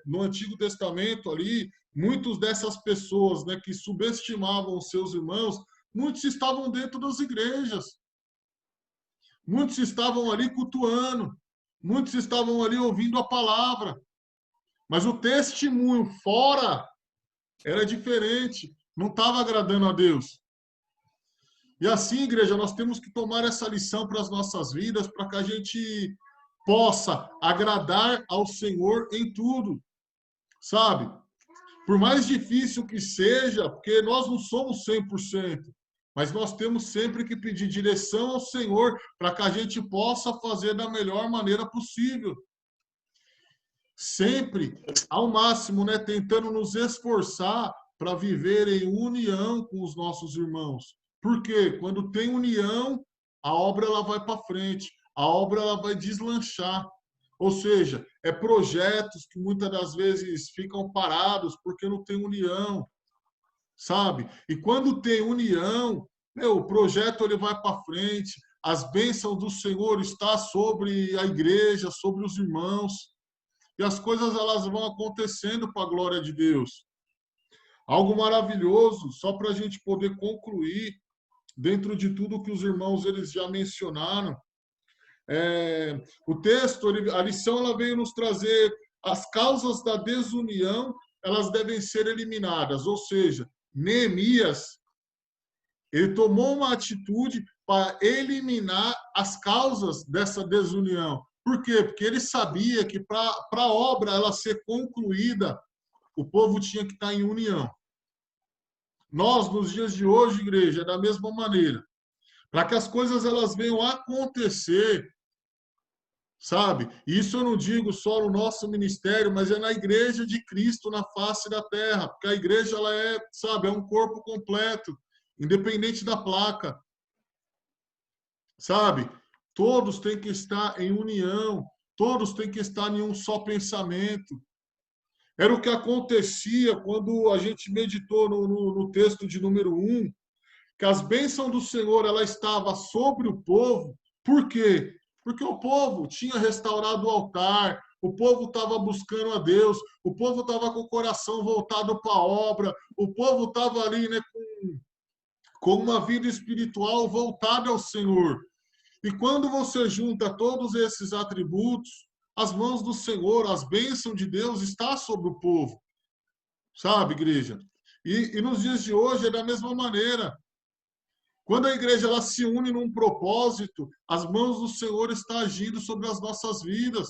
no Antigo Testamento ali, muitos dessas pessoas, né, que subestimavam os seus irmãos, muitos estavam dentro das igrejas. Muitos estavam ali cultuando, muitos estavam ali ouvindo a palavra. Mas o testemunho fora era diferente, não estava agradando a Deus. E assim, igreja, nós temos que tomar essa lição para as nossas vidas, para que a gente possa agradar ao Senhor em tudo, sabe? Por mais difícil que seja, porque nós não somos 100%, mas nós temos sempre que pedir direção ao Senhor para que a gente possa fazer da melhor maneira possível. Sempre, ao máximo, né, tentando nos esforçar para viver em união com os nossos irmãos. Porque quando tem união, a obra ela vai para frente, a obra ela vai deslanchar. Ou seja, é projetos que muitas das vezes ficam parados porque não tem união, sabe? E quando tem união, o projeto ele vai para frente, as bênçãos do Senhor estão sobre a igreja, sobre os irmãos, e as coisas elas vão acontecendo para a glória de Deus. Algo maravilhoso, só para a gente poder concluir, dentro de tudo que os irmãos eles já mencionaram, o texto, a lição, ela veio nos trazer as causas da desunião, elas devem ser eliminadas. Ou seja, Neemias, ele tomou uma atitude para eliminar as causas dessa desunião. Por quê? Porque ele sabia que para a obra ela ser concluída, o povo tinha que estar em união. Nós, nos dias de hoje, igreja, é da mesma maneira. Para que as coisas elas venham a acontecer, sabe? Isso eu não digo só no nosso ministério, mas é na igreja de Cristo na face da terra, porque a igreja ela é, sabe, é um corpo completo, independente da placa. Sabe? Todos têm que estar em união, todos têm que estar em um só pensamento. Era o que acontecia quando a gente meditou no texto de número 1, que as bênçãos do Senhor ela estava sobre o povo. Por quê? Porque o povo tinha restaurado o altar, o povo estava buscando a Deus, o povo estava com o coração voltado para a obra, o povo estava ali, né, com uma vida espiritual voltada ao Senhor. E quando você junta todos esses atributos, as mãos do Senhor, as bênçãos de Deus está sobre o povo. Sabe, igreja? E nos dias de hoje é da mesma maneira. Quando a igreja ela se une num propósito, as mãos do Senhor estão agindo sobre as nossas vidas.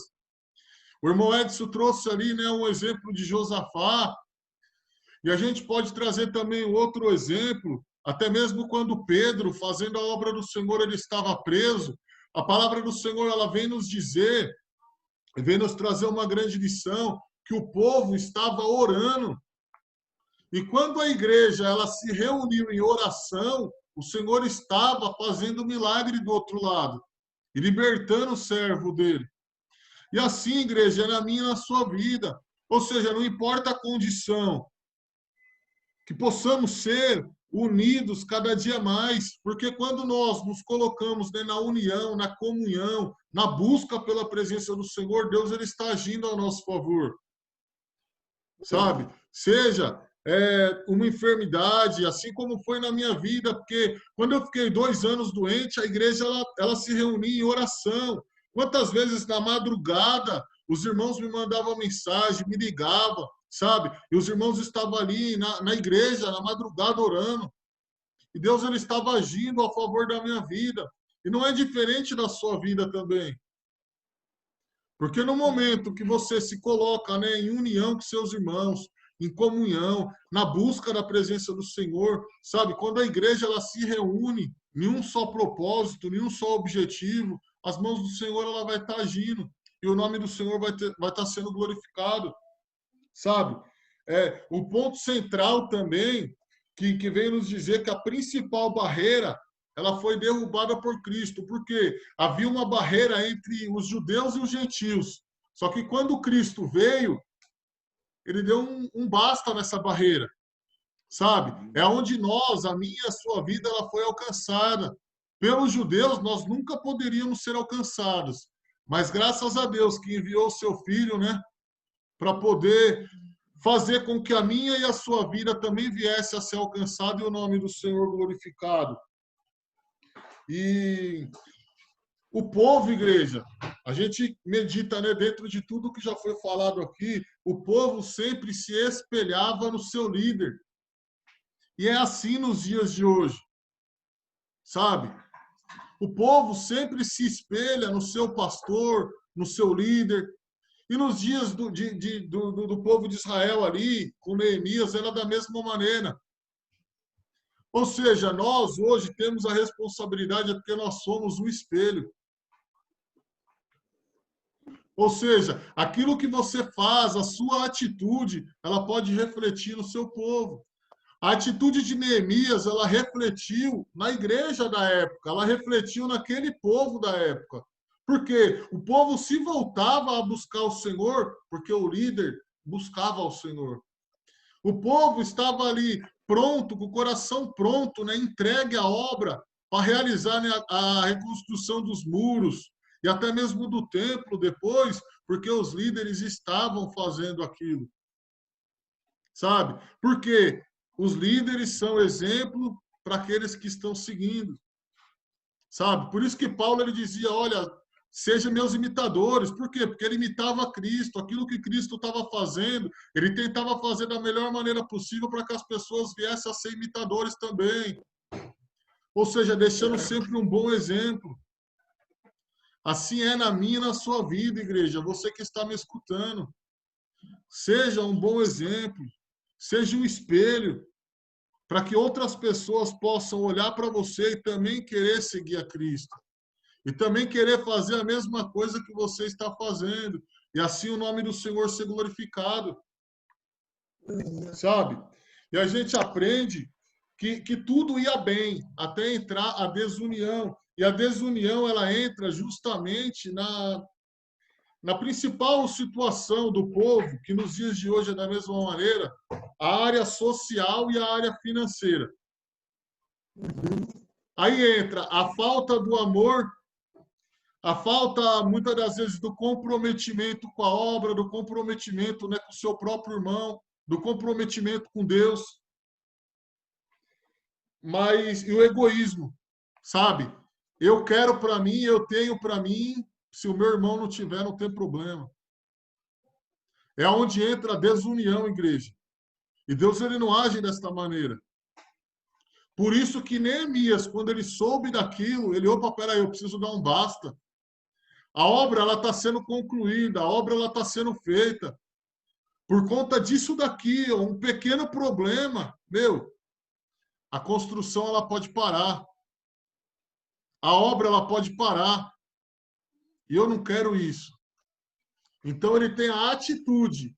O irmão Edson trouxe ali, né, um exemplo de Josafá. E a gente pode trazer também outro exemplo, até mesmo quando Pedro, fazendo a obra do Senhor, ele estava preso. A palavra do Senhor ela vem nos dizer, vem nos trazer uma grande lição, que o povo estava orando. E quando a igreja ela se reuniu em oração, o Senhor estava fazendo milagre do outro lado, e libertando o servo dele. E assim, igreja, é na minha e na sua vida. Ou seja, não importa a condição, que possamos ser unidos cada dia mais, porque quando nós nos colocamos, né, na união, na comunhão, na busca pela presença do Senhor, Deus ele está agindo ao nosso favor. Sabe? Seja uma enfermidade, assim como foi na minha vida, porque quando eu fiquei 2 anos doente, a igreja ela se reunia em oração. Quantas vezes na madrugada os irmãos me mandavam mensagem, me ligavam, sabe? E os irmãos estavam ali na igreja, na madrugada, orando. E Deus ele estava agindo a favor da minha vida. E não é diferente da sua vida também. Porque no momento que você se coloca, né, em união com seus irmãos, em comunhão, na busca da presença do Senhor, sabe? Quando a igreja ela se reúne em um só propósito, em um só objetivo, as mãos do Senhor ela vai estar agindo. E o nome do Senhor vai estar sendo glorificado. Sabe? O ponto central também, que veio nos dizer que a principal barreira, ela foi derrubada por Cristo, porque havia uma barreira entre os judeus e os gentios. Só que quando Cristo veio, ele deu um basta nessa barreira, sabe? É onde nós, a minha e a sua vida, ela foi alcançada. Pelos judeus, nós nunca poderíamos ser alcançados, mas graças a Deus que enviou o seu Filho, né, para poder fazer com que a minha e a sua vida também viesse a ser alcançada e o nome do Senhor glorificado. E o povo, igreja, a gente medita, né, dentro de tudo que já foi falado aqui, o povo sempre se espelhava no seu líder. E é assim nos dias de hoje, sabe? O povo sempre se espelha no seu pastor, no seu líder. E nos dias do povo de Israel ali, com Neemias, era da mesma maneira. Ou seja, nós hoje temos a responsabilidade porque nós somos o espelho. Ou seja, aquilo que você faz, a sua atitude, ela pode refletir no seu povo. A atitude de Neemias, ela refletiu na igreja da época, ela refletiu naquele povo da época. Porque o povo se voltava a buscar o Senhor, porque o líder buscava o Senhor. O povo estava ali pronto, com o coração pronto, né, entregue à obra para realizar, né, a reconstrução dos muros e até mesmo do templo depois, porque os líderes estavam fazendo aquilo. Sabe? Porque os líderes são exemplo para aqueles que estão seguindo. Sabe? Por isso que Paulo ele dizia, olha, sejam meus imitadores. Por quê? Porque ele imitava Cristo. Aquilo que Cristo estava fazendo, ele tentava fazer da melhor maneira possível para que as pessoas viessem a ser imitadores também. Ou seja, deixando sempre um bom exemplo. Assim é na minha e na sua vida, igreja. Você que está me escutando. Seja um bom exemplo. Seja um espelho. Para que outras pessoas possam olhar para você e também querer seguir a Cristo. E também querer fazer a mesma coisa que você está fazendo. E assim o nome do Senhor ser glorificado. Sabe? E a gente aprende que tudo ia bem, até entrar a desunião. E a desunião, ela entra justamente na principal situação do povo, que nos dias de hoje é da mesma maneira, a área social e a área financeira. Aí entra a falta do amor, a falta, muitas das vezes, do comprometimento com a obra, do comprometimento, né, com o seu próprio irmão, do comprometimento com Deus. E o egoísmo, sabe? Eu quero para mim, eu tenho para mim, se o meu irmão não tiver, não tem problema. É onde entra a desunião, igreja. E Deus ele não age desta maneira. Por isso que Neemias, quando ele soube daquilo, ele, opa, peraí, eu preciso dar um basta. A obra ela está sendo concluída, a obra ela está sendo feita. Por conta disso daqui, um pequeno problema, a construção ela pode parar. A obra ela pode parar. E eu não quero isso. Então ele tem a atitude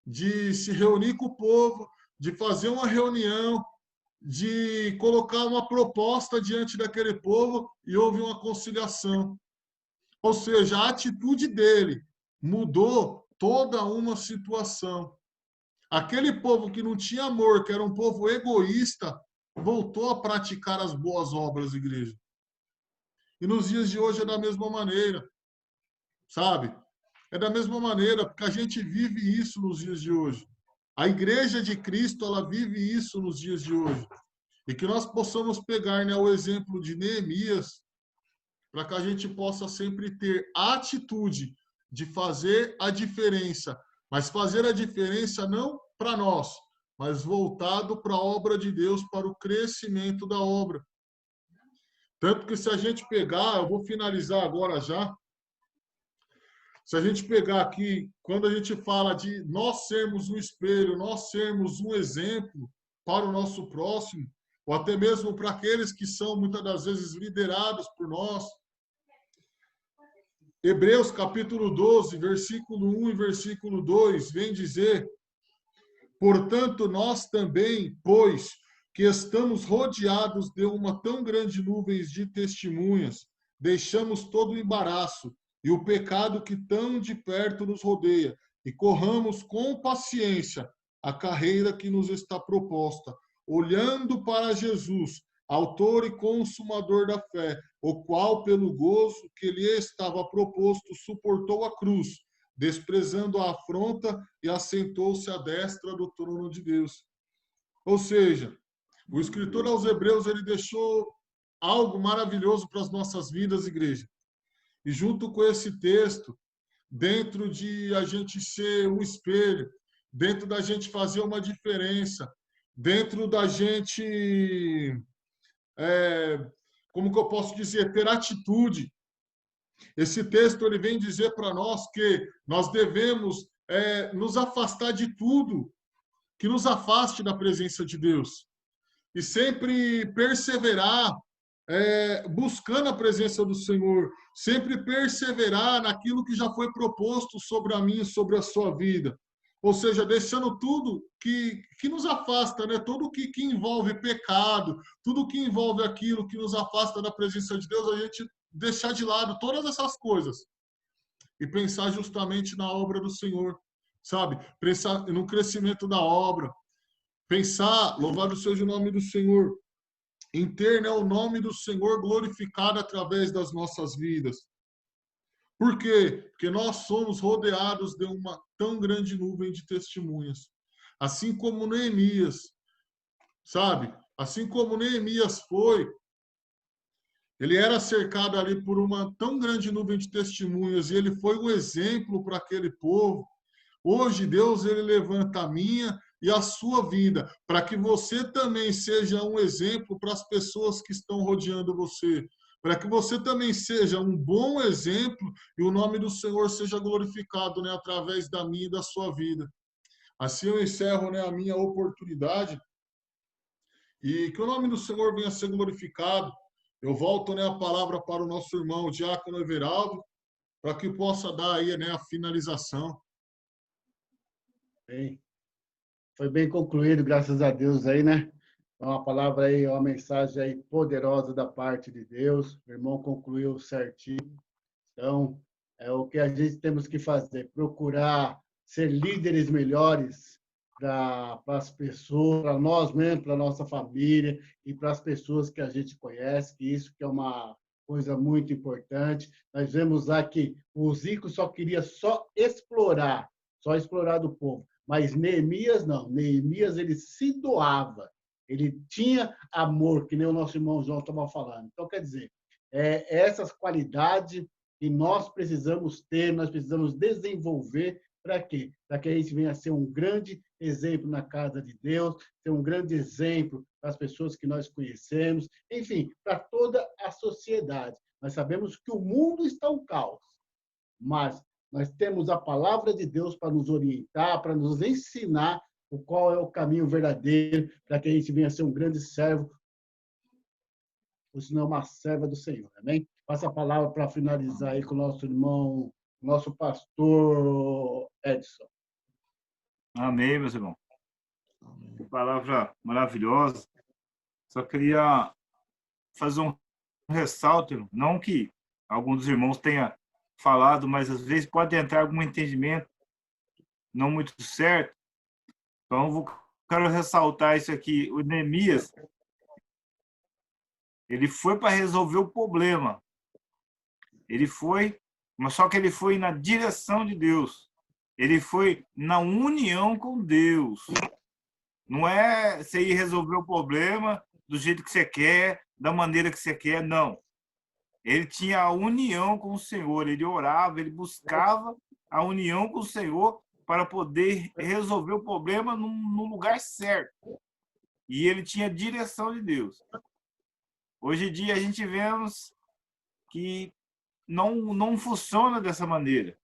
de se reunir com o povo, de fazer uma reunião, de colocar uma proposta diante daquele povo e houve uma conciliação. Ou seja, a atitude dele mudou toda uma situação. Aquele povo que não tinha amor, que era um povo egoísta, voltou a praticar as boas obras, igreja. E nos dias de hoje é da mesma maneira, sabe? É da mesma maneira, porque a gente vive isso nos dias de hoje. A igreja de Cristo, ela vive isso nos dias de hoje. E que nós possamos pegar, né, o exemplo de Neemias, para que a gente possa sempre ter a atitude de fazer a diferença. Mas fazer a diferença não para nós, mas voltado para a obra de Deus, para o crescimento da obra. Tanto que se a gente pegar, eu vou finalizar agora já, se a gente pegar aqui, quando a gente fala de nós sermos um espelho, nós sermos um exemplo para o nosso próximo, ou até mesmo para aqueles que são muitas das vezes liderados por nós. Hebreus capítulo 12, versículo 1 e versículo 2, vem dizer: portanto, nós também, pois que estamos rodeados de uma tão grande nuvem de testemunhas, deixamos todo o embaraço e o pecado que tão de perto nos rodeia, e corramos com paciência a carreira que nos está proposta, olhando para Jesus, autor e consumador da fé, o qual, pelo gozo que lhe estava proposto, suportou a cruz, desprezando a afronta, e assentou-se à destra do trono de Deus. Ou seja, o escritor aos Hebreus ele deixou algo maravilhoso para as nossas vidas, igreja. E junto com esse texto, dentro de a gente ser um espelho, dentro da gente fazer uma diferença, dentro da gente, como que eu posso dizer, ter atitude, Esse texto ele vem dizer para nós que nós devemos nos afastar de tudo que nos afaste da presença de Deus e sempre perseverar buscando a presença do Senhor, sempre perseverar naquilo que já foi proposto sobre a minha e sobre a sua vida. Ou seja, deixando tudo que nos afasta, né? Tudo que envolve pecado, tudo que envolve aquilo que nos afasta da presença de Deus, a gente deixar de lado todas essas coisas e pensar justamente na obra do Senhor, sabe? Pensar no crescimento da obra, pensar, louvado seja o nome do Senhor, em ter, né, o nome do Senhor glorificado através das nossas vidas. Por quê? Porque nós somos rodeados de uma tão grande nuvem de testemunhas. Assim como Neemias, sabe? Assim como Neemias foi, ele era cercado ali por uma tão grande nuvem de testemunhas e ele foi um exemplo para aquele povo. Hoje, Deus ele levanta a minha e a sua vida, para que você também seja um exemplo para as pessoas que estão rodeando você, para que você também seja um bom exemplo e o nome do Senhor seja glorificado, né, através da minha e da sua vida. Assim eu encerro, né, a minha oportunidade e que o nome do Senhor venha a ser glorificado. Eu volto, né, a palavra para o nosso irmão, o diácono Everaldo, para que possa dar aí, né, a finalização. Bem, foi bem concluído, graças a Deus aí, né? Uma palavra aí, uma mensagem aí poderosa da parte de Deus. O irmão concluiu certinho. Então, é o que a gente temos que fazer, procurar ser líderes melhores para as pessoas, para nós mesmos, para a nossa família e para as pessoas que a gente conhece, que isso que é uma coisa muito importante. Nós vemos lá que o Zico só queria só explorar do povo, mas Neemias não. Neemias, ele se doava, ele tinha amor, que nem o nosso irmão João estava falando. Então, quer dizer, essas qualidades que nós precisamos ter, nós precisamos desenvolver para quê? Para que a gente venha a ser um grande exemplo na casa de Deus, ser um grande exemplo para as pessoas que nós conhecemos, enfim, para toda a sociedade. Nós sabemos que o mundo está um caos, mas nós temos a palavra de Deus para nos orientar, para nos ensinar o qual é o caminho verdadeiro, para que a gente venha a ser um grande servo, ou se não uma serva do Senhor. Amém? Passa a palavra para finalizar aí com o nosso irmão, nosso pastor Edson. Amém, meus irmãos. Que palavra maravilhosa. Só queria fazer um ressalto, não que algum dos irmãos tenha falado, mas às vezes pode entrar algum entendimento não muito certo. Então, quero ressaltar isso aqui. O Neemias, ele foi para resolver o problema. Ele foi, mas só que ele foi na direção de Deus. Ele foi na união com Deus. Não é você ir resolver o problema do jeito que você quer, da maneira que você quer, não. Ele tinha a união com o Senhor, ele orava, ele buscava a união com o Senhor para poder resolver o problema no lugar certo. E ele tinha a direção de Deus. Hoje em dia a gente vemos que não funciona dessa maneira.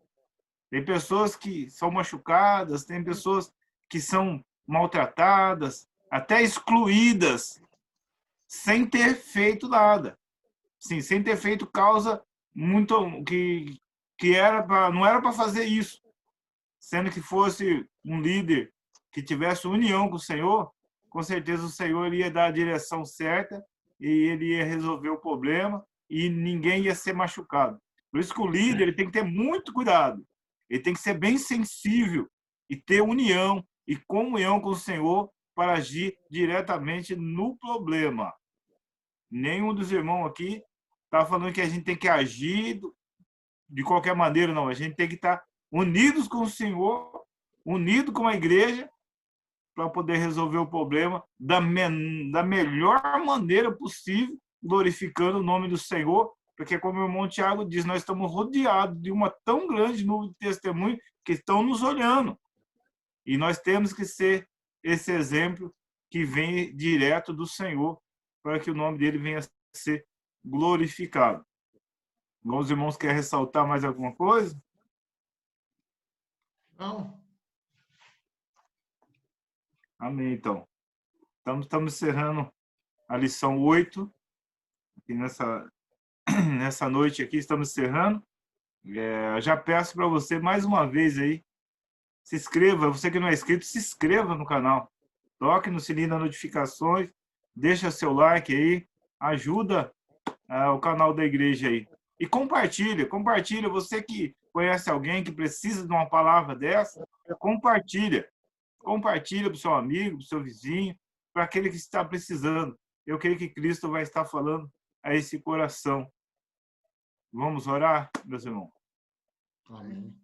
Tem pessoas que são machucadas, tem pessoas que são maltratadas, até excluídas, sem ter feito nada. Sim, sem ter feito causa muito que não era para fazer isso. Sendo que fosse um líder que tivesse união com o Senhor, com certeza o Senhor ia dar a direção certa e ele ia resolver o problema e ninguém ia ser machucado. Por isso que o líder ele tem que ter muito cuidado. Ele tem que ser bem sensível e ter união e comunhão com o Senhor para agir diretamente no problema. Nenhum dos irmãos aqui está falando que a gente tem que agir de qualquer maneira, não. A gente tem que estar unidos com o Senhor, unido com a igreja, para poder resolver o problema da melhor maneira possível, glorificando o nome do Senhor, porque, como o irmão Tiago diz, nós estamos rodeados de uma tão grande nuvem de testemunhos que estão nos olhando. E nós temos que ser esse exemplo que vem direto do Senhor, para que o nome dele venha a ser glorificado. Alguns irmãos querem ressaltar mais alguma coisa? Não. Amém, então. Estamos encerrando a lição 8. Aqui nessa noite aqui, estamos encerrando. Já peço para você, mais uma vez aí, se inscreva. Você que não é inscrito, se inscreva no canal. Toque no sininho das notificações. Deixa seu like aí. Ajuda o canal da igreja aí. E compartilha. Você que conhece alguém que precisa de uma palavra dessa, compartilha. Compartilha para o seu amigo, para o seu vizinho, para aquele que está precisando. Eu creio que Cristo vai estar falando a esse coração. Vamos orar, meus irmãos? Amém.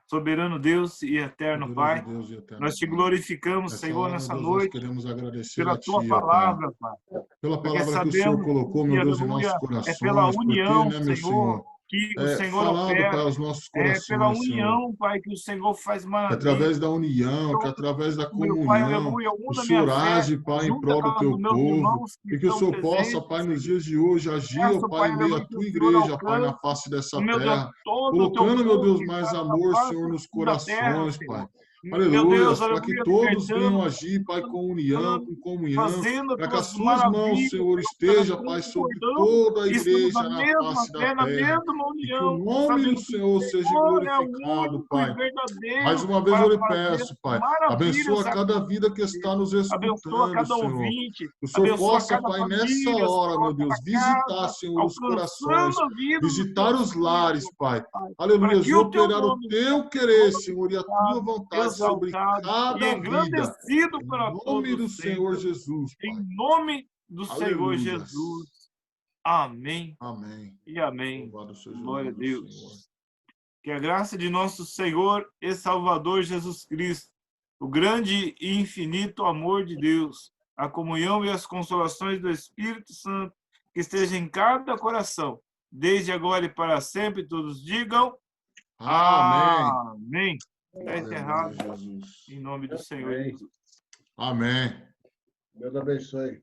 Soberano Deus e eterno Pai, Deus e eterno nós te Pai. glorificamos, Senhor, nessa Deus, noite, nós queremos agradecer pela a tua Ti, palavra, Pai. pela Porque palavra que o Senhor sabemos colocou, que, meu Deus, em aleluia, nossos corações. é pela união, porque, né, meu Senhor, que o Senhor falado, Pai, opera. aos nossos É pela corações, Senhor. união, Pai, que o Senhor faz Que maravilha. através da união, que através da Meu Pai, comunhão, aleluia, o una Senhor minha fé age, Pai, em junto prol do com Teu os meus povo, irmãos que e que o estão Senhor possa, presentes. Pai, nos dias de hoje, agir, ó Peço, Pai, Pai, em meio à aleluia, que Tua o Senhor igreja, Pai, na alcance, face dessa meu Deus, terra, todo o teu colocando, meu povo Deus, que mais está na amor, face Senhor, nos da terra, corações, Pai. Senhor. Meu Aleluia, Deus, para que aleluia, todos venham libertando, agir, Pai, com união, com comunhão, fazendo as para que as tuas suas mãos, maravilhas, Senhor, Senhor, esteja, Pai, sobre concordando, toda a estamos na igreja na mesma face da fé, na terra, mesma e que o união, nome do sabendo que Senhor o seja Senhor é o glorificado, único e Pai. Mais verdadeiro uma vez eu para lhe fazer peço, Pai, maravilhas abençoa cada acontecer. vida que está nos Abençoa escutando, cada Senhor. ouvinte, Que o Senhor abençoa possa, cada Pai, nessa família, hora, Senhor, meu cada Deus, visitar, casa, Senhor, os corações, alcançando a vida dos visitar teus os filhos, lares, Pai. Pai, para Aleluia, que e o teu operar o nome teu seja querer, Senhor, e a tua glorificado, vontade sobre exaltado e cada vida. engrandecido Em para nome do todos Senhor sempre. Jesus, Em Pai. nome do Senhor Aleluia. Jesus. Amém Amém. e amém. Louvado seja o Glória a nome do Senhor. Deus. Que a graça de nosso Senhor e Salvador Jesus Cristo, o grande e infinito amor de Deus, a comunhão e as consolações do Espírito Santo, que esteja em cada coração, desde agora e para sempre, todos digam Amém. amém. Está encerrado Aleluia, Jesus. em nome do Senhor Amém. Jesus. Amém. Deus abençoe.